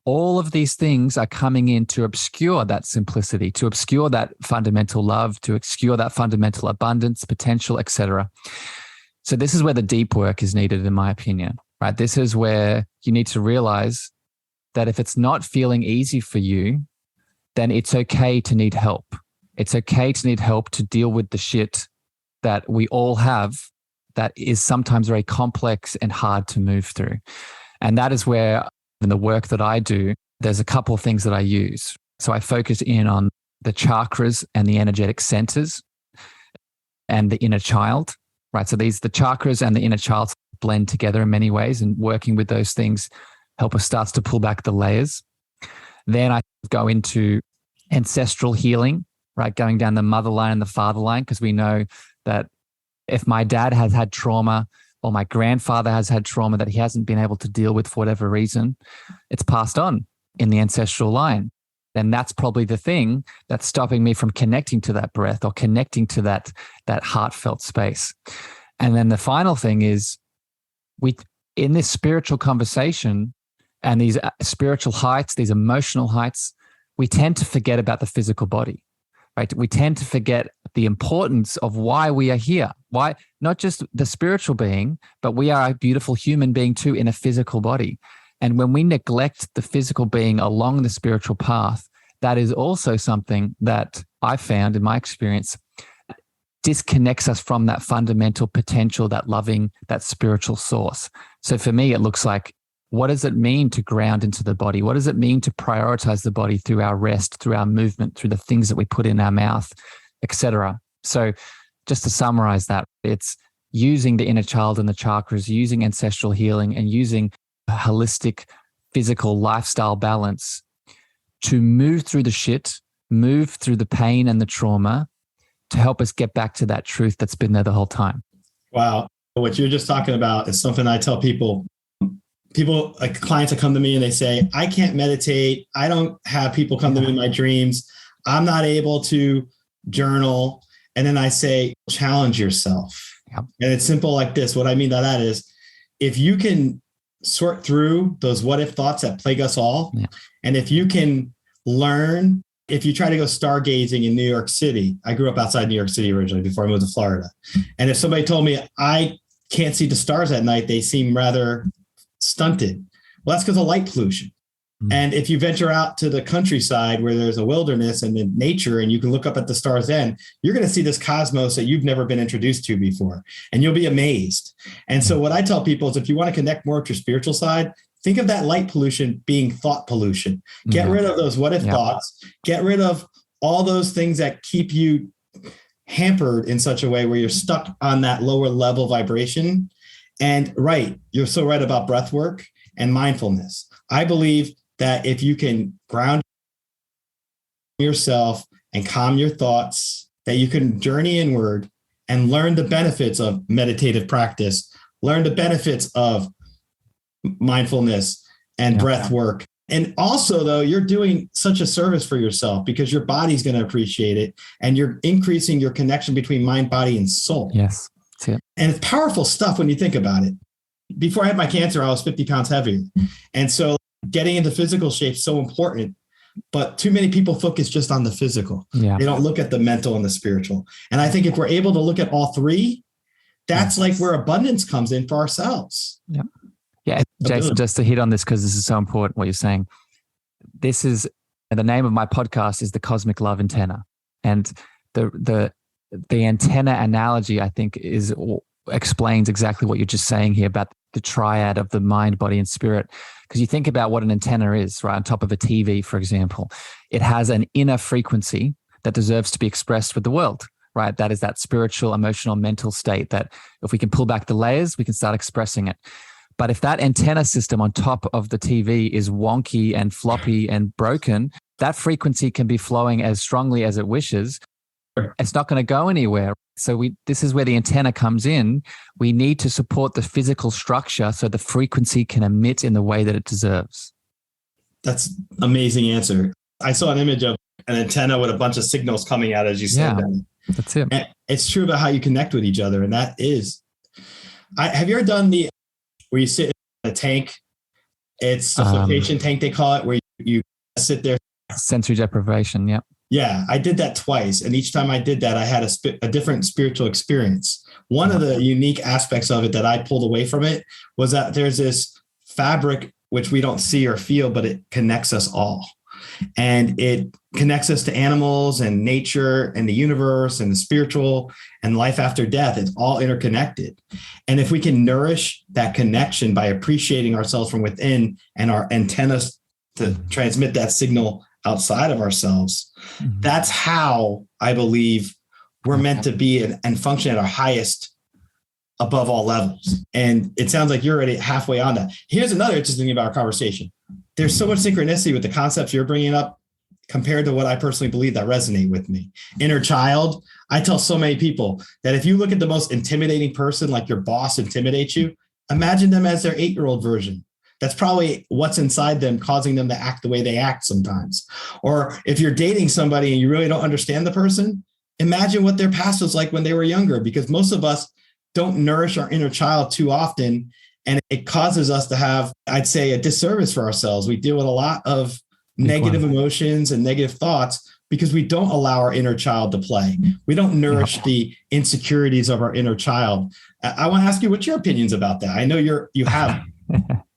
All of these things are coming in to obscure that simplicity, to obscure that fundamental love, to obscure that fundamental abundance, potential, etc. So this is where the deep work is needed, in my opinion, right? This is where you need to realize that if it's not feeling easy for you, then it's okay to need help. It's okay to need help to deal with the shit that we all have that is sometimes very complex and hard to move through. And that is where, in the work that I do, there's a couple of things that I use. So I focus in on the chakras and the energetic centers and the inner child, right? So the chakras and the inner child blend together in many ways, and working with those things help us start to pull back the layers. Then I go into ancestral healing, right? Going down the mother line and the father line, because we know that if my dad has had trauma or my grandfather has had trauma that he hasn't been able to deal with for whatever reason, it's passed on in the ancestral line. And that's probably the thing that's stopping me from connecting to that breath or connecting to that heartfelt space. And then the final thing is, in this spiritual conversation and these spiritual heights, these emotional heights, we tend to forget about the physical body, right? We tend to forget the importance of why we are here. Why not just the spiritual being, but we are a beautiful human being too in a physical body. And when we neglect the physical being along the spiritual path, that is also something that I found in my experience disconnects us from that fundamental potential, that loving, that spiritual source. So for me, it looks like, what does it mean to ground into the body? What does it mean to prioritize the body through our rest, through our movement, through the things that we put in our mouth, etc.? So just to summarize that, it's using the inner child and the chakras, using ancestral healing, and using a holistic physical lifestyle balance to move through the shit, move through the pain and the trauma to help us get back to that truth that's been there the whole time. Wow. What you're just talking about is something I tell people, like clients that come to me and they say, I can't meditate. I don't have people come to me in my dreams. I'm not able to journal. And then I say, challenge yourself. Yep. And it's simple like this. What I mean by that is, if you can sort through those what if thoughts that plague us all, and if you can learn, if you try to go stargazing in New York City, I grew up outside New York City originally before I moved to Florida. And if somebody told me I can't see the stars at night, they seem rather stunted. Well, that's because of light pollution. Mm-hmm. And if you venture out to the countryside where there's a wilderness and in nature, and you can look up at the stars then, you're going to see this cosmos that you've never been introduced to before. And you'll be amazed. And so what I tell people is, if you want to connect more with your spiritual side, think of that light pollution being thought pollution. Get rid of those what if thoughts. Get rid of all those things that keep you hampered in such a way where you're stuck on that lower level vibration. And you're so right about breath work and mindfulness. I believe that if you can ground yourself and calm your thoughts, that you can journey inward and learn the benefits of meditative practice, learn the benefits of mindfulness and breath work. And also, though, you're doing such a service for yourself, because your body's going to appreciate it, and you're increasing your connection between mind, body, and soul. Yes. That's it. And it's powerful stuff when you think about it. Before I had my cancer, I was 50 pounds heavier. And so getting into physical shape is so important, but too many people focus just on the physical. Yeah. They don't look at the mental and the spiritual. And I think if we're able to look at all three, that's like where abundance comes in for ourselves. Yeah. Yeah. Jason, just to hit on this, because this is so important what you're saying. This is, the name of my podcast is The Cosmic Love Antenna. And the antenna analogy, I think, explains exactly what you're just saying here about the triad of the mind, body, and spirit. Because you think about what an antenna is, right? On top of a TV, for example, it has an inner frequency that deserves to be expressed with the world, right? That is that spiritual, emotional, mental state that if we can pull back the layers, we can start expressing it. But if that antenna system on top of the TV is wonky and floppy and broken, that frequency can be flowing as strongly as it wishes. It's not going to go anywhere. So this is where the antenna comes in. We need to support the physical structure so the frequency can emit in the way that it deserves. That's amazing answer. I saw an image of an antenna with a bunch of signals coming out as you said that. That's it. And it's true about how you connect with each other. And that is, have you ever done where you sit in a tank? It's a flotation tank, they call it, where you sit there. Sensory deprivation. Yeah. Yeah, I did that twice. And each time I did that, I had a different spiritual experience. One of the unique aspects of it that I pulled away from it was that there's this fabric, which we don't see or feel, but it connects us all. And it connects us to animals and nature and the universe and the spiritual and life after death. It's all interconnected. And if we can nourish that connection by appreciating ourselves from within and our antennas to transmit that signal outside of ourselves, that's how I believe we're meant to be and function at our highest above all levels. And it sounds like you're already halfway on that. Here's another interesting thing about our conversation. There's so much synchronicity with the concepts you're bringing up compared to what I personally believe that resonate with me. Inner child. I tell so many people that if you look at the most intimidating person, like your boss intimidates you, imagine them as their 8-year-old version. That's probably what's inside them causing them to act the way they act sometimes. Or if you're dating somebody and you really don't understand the person, imagine what their past was like when they were younger, because most of us don't nourish our inner child too often. And it causes us to have, I'd say, a disservice for ourselves. We deal with a lot of negative emotions and negative thoughts because we don't allow our inner child to play. We don't nourish the insecurities of our inner child. I want to ask you what your opinions about that. I know you have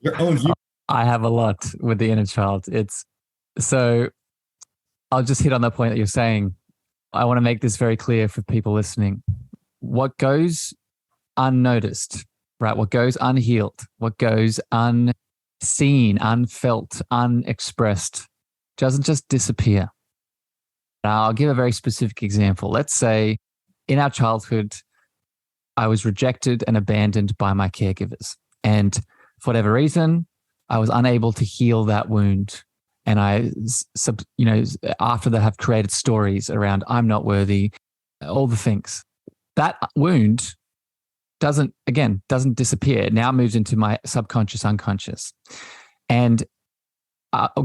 your own view. I have a lot with the inner child. So I'll just hit on that point that you're saying. I want to make this very clear for people listening. What goes unnoticed, right? What goes unhealed, what goes unseen, unfelt, unexpressed, doesn't just disappear. Now, I'll give a very specific example. Let's say in our childhood, I was rejected and abandoned by my caregivers. And for whatever reason, I was unable to heal that wound. And after that, have created stories around I'm not worthy, all the things. That wound doesn't disappear. It now moves into my subconscious, unconscious. And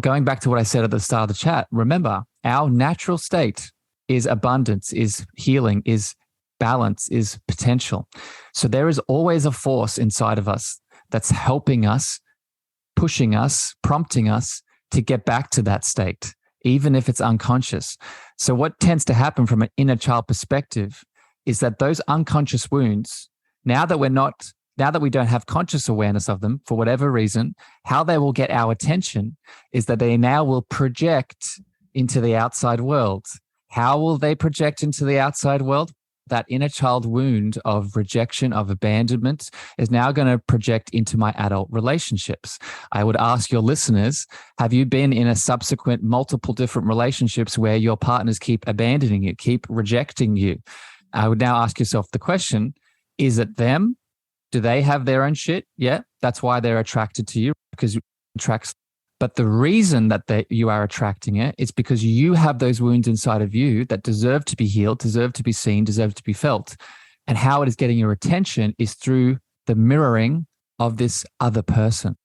going back to what I said at the start of the chat, remember, our natural state is abundance, is healing, is balance, is potential. So there is always a force inside of us that's helping us, pushing us, prompting us to get back to that state, even if it's unconscious. So what tends to happen from an inner child perspective is that those unconscious wounds, now that we don't have conscious awareness of them for whatever reason, how they will get our attention is that they now will project into the outside world. How will they project into the outside world? That inner child wound of rejection, of abandonment is now going to project into my adult relationships. I would ask your listeners, have you been in a subsequent multiple different relationships where your partners keep abandoning you, keep rejecting you? I would now ask yourself the question, is it them? Do they have their own shit? Yeah, that's why they're attracted to you, because you attract. But the reason that you are attracting it is because you have those wounds inside of you that deserve to be healed, deserve to be seen, deserve to be felt. And how it is getting your attention is through the mirroring of this other person.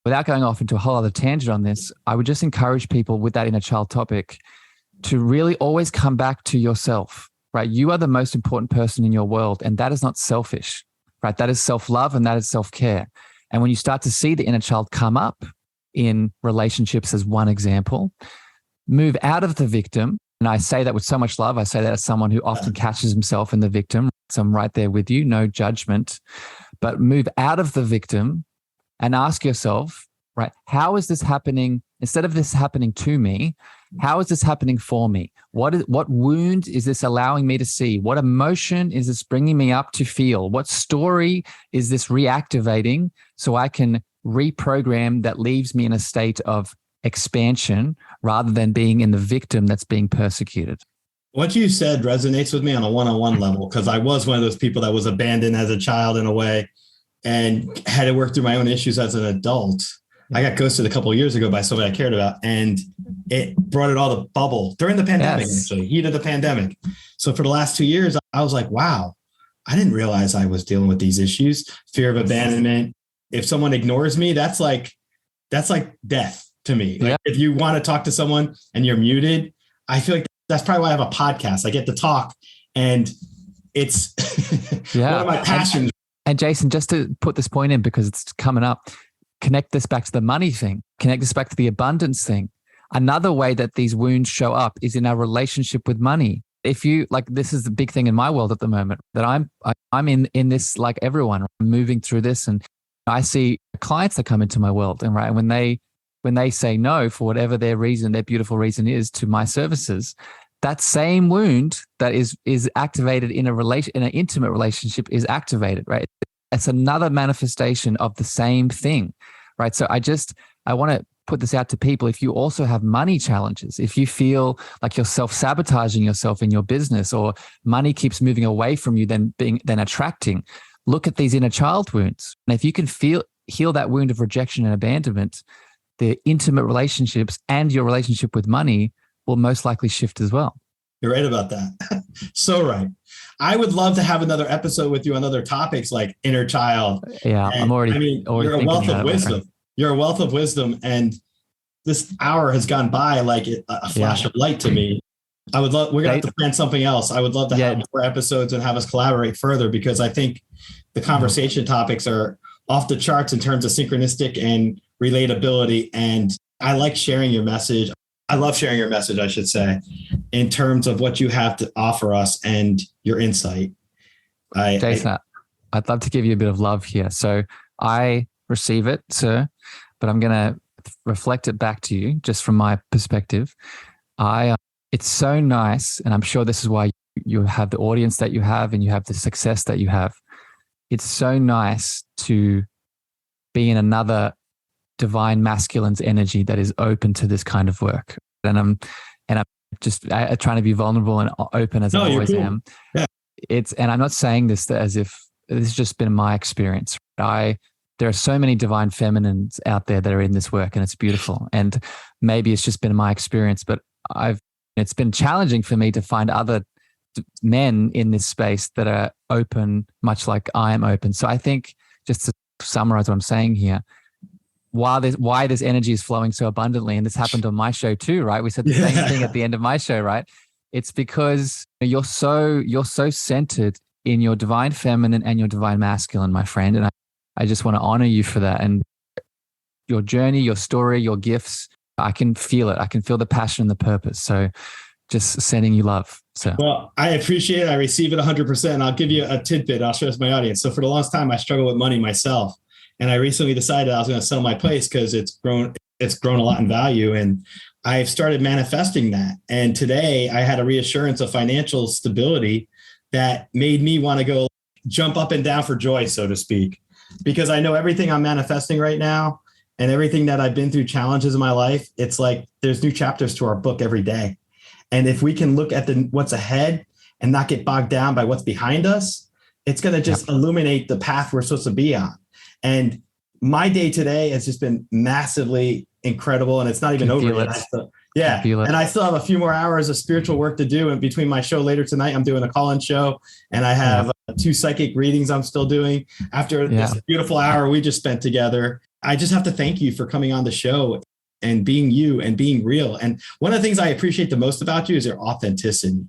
Without going off into a whole other tangent on this, I would just encourage people with that inner child topic to really always come back to yourself, right? You are the most important person in your world, and that is not selfish, right? That is self-love and that is self-care. And when you start to see the inner child come up in relationships as one example, move out of the victim. And I say that with so much love. I say that as someone who often catches himself in the victim. So I'm right there with you, no judgment. But move out of the victim and ask yourself, right, how is this happening? Instead of this happening to me, how is this happening for me? What wound is this allowing me to see? What emotion is this bringing me up to feel? What story is this reactivating so I can reprogram that leaves me in a state of expansion rather than being in the victim that's being persecuted? What you said resonates with me on a one-on-one level, because I was one of those people that was abandoned as a child in a way and had to work through my own issues as an adult. I got ghosted a couple of years ago by somebody I cared about, and it brought it all the bubble during the pandemic, actually, heat of the pandemic. So for the last 2 years, I was like, wow, I didn't realize I was dealing with these issues. Fear of abandonment. If someone ignores me, that's like death to me. Like if you want to talk to someone and you're muted, I feel like that's probably why I have a podcast. I get to talk, and it's one of my passions. And Jason, just to put this point in, because it's coming up, connect this back to the money thing, connect this back to the abundance thing. Another way that these wounds show up is in our relationship with money. If you like, this is the big thing in my world at the moment, that I'm in this, like everyone, I'm moving through this, and I see clients that come into my world, and when they say no for whatever their reason, their beautiful reason is, to my services, that same wound that is activated in an intimate relationship is activated, right? It's another manifestation of the same thing, right? So I want to put this out to people. If you also have money challenges, if you feel like you're self-sabotaging yourself in your business, or money keeps moving away from you than attracting, look at these inner child wounds. And if you can heal that wound of rejection and abandonment, the intimate relationships and your relationship with money will most likely shift as well. You're right about that. So right. I would love to have another episode with you on other topics like inner child. Yeah, and, you're a wealth of wisdom. You're a wealth of wisdom. And this hour has gone by like a flash of light to me. We're going to have to plan something else. I would love to have more episodes and have us collaborate further, because I think the conversation topics are off the charts in terms of synchronistic and relatability. And I like sharing your message. I love sharing your message, I should say, in terms of what you have to offer us and your insight. Jason, I'd love to give you a bit of love here. So I receive it, sir, but I'm going to reflect it back to you just from my perspective. It's so nice, and I'm sure this is why you have the audience that you have and you have the success that you have. It's so nice to be in another divine masculine's energy that is open to this kind of work. And I'm just trying to be vulnerable and open as I always am. Yeah. And I'm not saying this as if this has just been my experience. There are so many divine feminines out there that are in this work, and it's beautiful. And maybe it's just been my experience, but it's been challenging for me to find other men in this space that are open, much like I am open. So I think, just to summarize what I'm saying here, why this energy is flowing so abundantly, and this happened on my show too, right? We said the same thing at the end of my show, right? It's because you're so centered in your divine feminine and your divine masculine, my friend. And I just want to honor you for that. And your journey, your story, your gifts, I can feel it. I can feel the passion and the purpose. So just sending you love. So, well, I appreciate it. I receive it 100%. I'll give you a tidbit. I'll share with my audience. So for the longest time, I struggled with money myself. And I recently decided I was going to sell my place because it's grown a lot in value. And I've started manifesting that. And today I had a reassurance of financial stability that made me want to go jump up and down for joy, so to speak, because I know everything I'm manifesting right now and everything that I've been through, challenges in my life. It's like there's new chapters to our book every day. And if we can look at what's ahead and not get bogged down by what's behind us, it's going to just illuminate the path we're supposed to be on. And my day today has just been massively incredible, and it's not even over yet. And I still have a few more hours of spiritual work to do. And between my show later tonight, I'm doing a call-in show, and I have 2 psychic readings I'm still doing after this beautiful hour we just spent together. I just have to thank you for coming on the show and being you and being real. And one of the things I appreciate the most about you is your authenticity.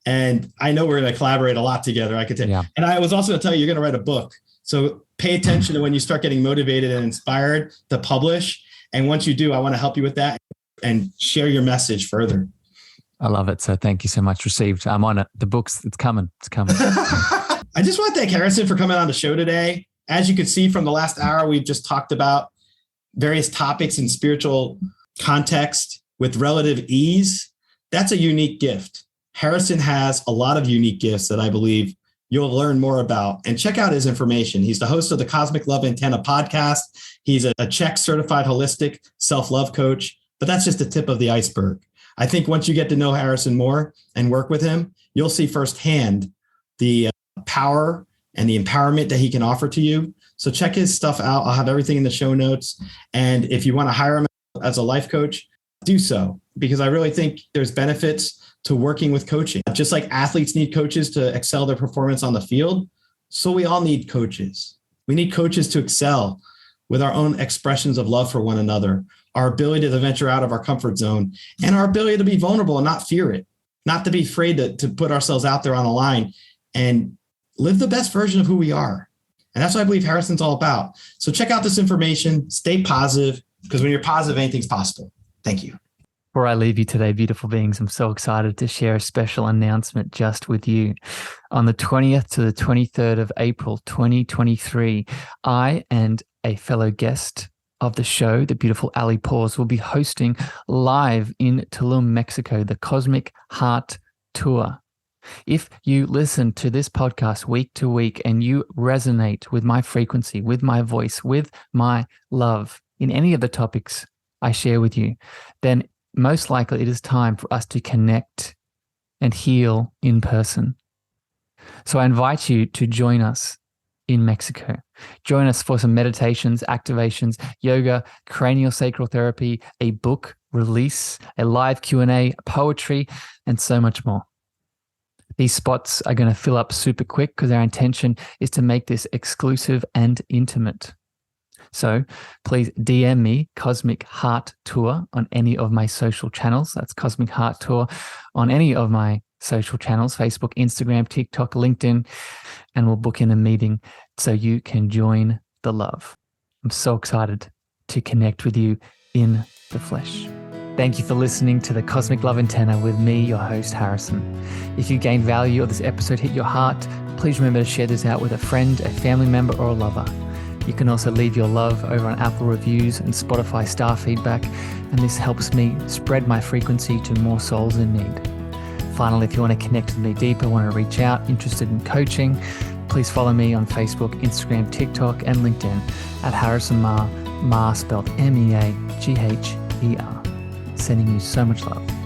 And I know we're going to collaborate a lot together. I could tell. And I was also going to tell you, you're going to write a book. So pay attention to when you start getting motivated and inspired to publish. And once you do, I want to help you with that and share your message further. I love it. So thank you so much. Received. I'm on it. The book's, it's coming. It's coming. I just want to thank Harrison for coming on the show today. As you can see from the last hour, we've just talked about various topics in spiritual context with relative ease. That's a unique gift. Harrison has a lot of unique gifts that I believe you'll learn more about. And check out his information. He's the host of the Cosmic Love Antenna podcast. He's a Czech certified holistic self-love coach, but that's just the tip of the iceberg. I think once you get to know Harrison more and work with him, you'll see firsthand the power and the empowerment that he can offer to you So check his stuff out. I'll have everything in the show notes. And if you want to hire him as a life coach, do so, because I really think there's benefits to working with coaching. Just like athletes need coaches to excel their performance on the field, so we all need coaches. We need coaches to excel with our own expressions of love for one another, our ability to venture out of our comfort zone, and our ability to be vulnerable and not fear it, not to be afraid to put ourselves out there on a line and live the best version of who we are. And that's what I believe Harrison's all about. So check out this information, stay positive, because when you're positive, anything's possible. Thank you. Before I leave you today, beautiful beings, I'm so excited to share a special announcement just with you. On the 20th to the 23rd of April, 2023, I and a fellow guest of the show, the beautiful Ali Paws, will be hosting live in Tulum, Mexico, the Cosmic Heart Tour. If you listen to this podcast week to week and you resonate with my frequency, with my voice, with my love in any of the topics I share with you, then most likely it is time for us to connect and heal in person. So I invite you to join us in Mexico. Join us for some meditations, activations, yoga, craniosacral therapy, a book release, a live Q&A, poetry, and so much more. These spots are going to fill up super quick because our intention is to make this exclusive and intimate. So please DM me Cosmic Heart Tour on any of my social channels. That's Cosmic Heart Tour on any of my social channels, Facebook, Instagram, TikTok, LinkedIn, and we'll book in a meeting so you can join the love. I'm so excited to connect with you in the flesh. Thank you for listening to the Cosmic Love Antenna with me, your host, Harrison. If you gained value or this episode hit your heart, please remember to share this out with a friend, a family member, or a lover. You can also leave your love over on Apple reviews and Spotify star feedback, and this helps me spread my frequency to more souls in need. Finally, if you want to connect with me deeper, want to reach out, interested in coaching, please follow me on Facebook, Instagram, TikTok, and LinkedIn at Harrison Meagher, spelled Meagher. Sending you so much love.